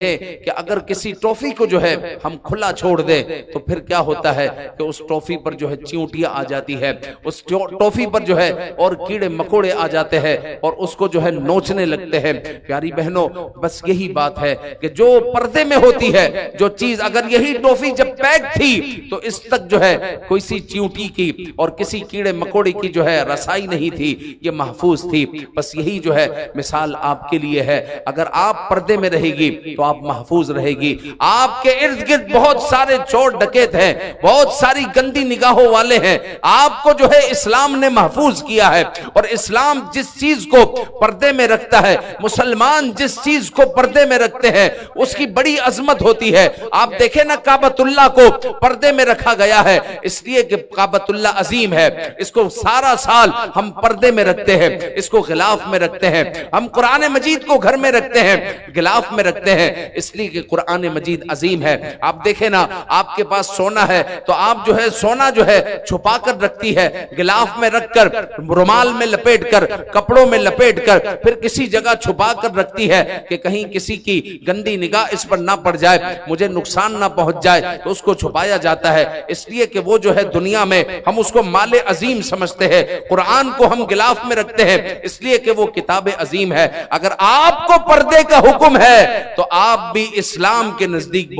کہ اگر کسی ٹرافی کو جو ہے ہم کھلا چھوڑ دیں تو پھر کیا ہوتا ہے کہ اس ٹرافی پر جو ہے چیونٹیاں آ جاتی ہے، اس ٹرافی پر جو ہے اور کیڑے مکوڑے آ جاتے ہیں اور اس کو جو ہے نوچنے لگتے ہیں۔ پیاری بہنوں، بس یہی بات ہے کہ جو پردے میں ہوتی ہے جو چیز، اگر یہی ٹرافی جب پیک تھی تو اس تک جو ہے کوئی سی چیونٹی کی اور کسی کیڑے مکوڑے کی جو ہے رسائی نہیں تھی، یہ محفوظ تھی۔ بس یہی جو ہے مثال آپ کے لیے ہے، اگر آپ پردے میں رہے گی تو آپ محفوظ رہے گی۔ آپ کے ارد گرد بہت سارے چور ڈکیت ہیں، بہت ساری گندی نگاہوں والے ہیں، آپ کو جو ہے اسلام نے محفوظ کیا ہے۔ اور اسلام جس چیز کو پردے میں رکھتا ہے، مسلمان جس چیز کو پردے میں رکھتے ہیں، اس کی بڑی عظمت ہوتی ہے۔ آپ دیکھیں نا، کعبۃ اللہ کو پردے میں رکھا گیا ہے اس لیے کہ کعبۃ اللہ عظیم ہے، اس کو سارا سال ہم پردے میں رکھتے ہیں، اس کو غلاف میں رکھتے ہیں۔ ہم قرآن مجید کو گھر میں رکھتے ہیں، غلاف میں رکھتے ہیں، اس لیے کہ قرآن مجید عظیم ہے۔ آپ دیکھیں نا، آپ کے پاس سونا ہے تو آپ جو ہے سونا جو ہے چھپا کر رکھتی ہے، غلاف میں رکھ کر، رومال میں لپیٹ کر، کپڑوں میں لپیٹ کر، پھر کسی جگہ چھپا کر رکھتی ہے کہ کہیں کسی کی گندی نگاہ اس پر نہ پڑ جائے، مجھے نقصان نہ پہنچ جائے، تو اس کو چھپایا جاتا ہے، اس لیے کہ وہ جو ہے دنیا میں ہم اس کو مال عظیم سمجھتے ہیں۔ قرآن کو ہم غلاف میں رکھتے ہیں اس لیے کہ وہ کتاب عظیم ہے۔ اگر آپ کو پردے کا حکم ہے تو آپ بھی اسلام کے نزدیک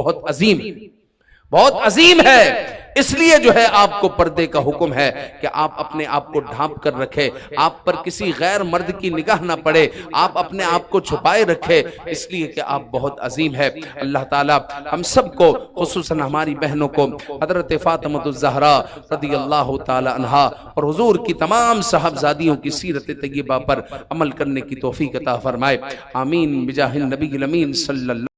بہت عظیم ہے، اس لیے جو ہے آپ کو پردے کا حکم ہے کہ آپ اپنے آپ کو ڈھانپ کر رکھے، آپ پر کسی غیر مرد کی نگاہ نہ پڑے، آپ اپنے آپ کو چھپائے رکھے، اس لیے کہ آپ بہت عظیم ہے۔ اللہ تعالیٰ ہم سب کو، خصوصاً ہماری بہنوں کو، حضرت فاطمہ الزہرا رضی اللہ تعالی عنہا اور حضور کی تمام صاحبزادیوں کی سیرت طیبہ پر عمل کرنے کی توفیق عطا فرمائے۔ آمین بجاہ النبی الامین صلی اللہ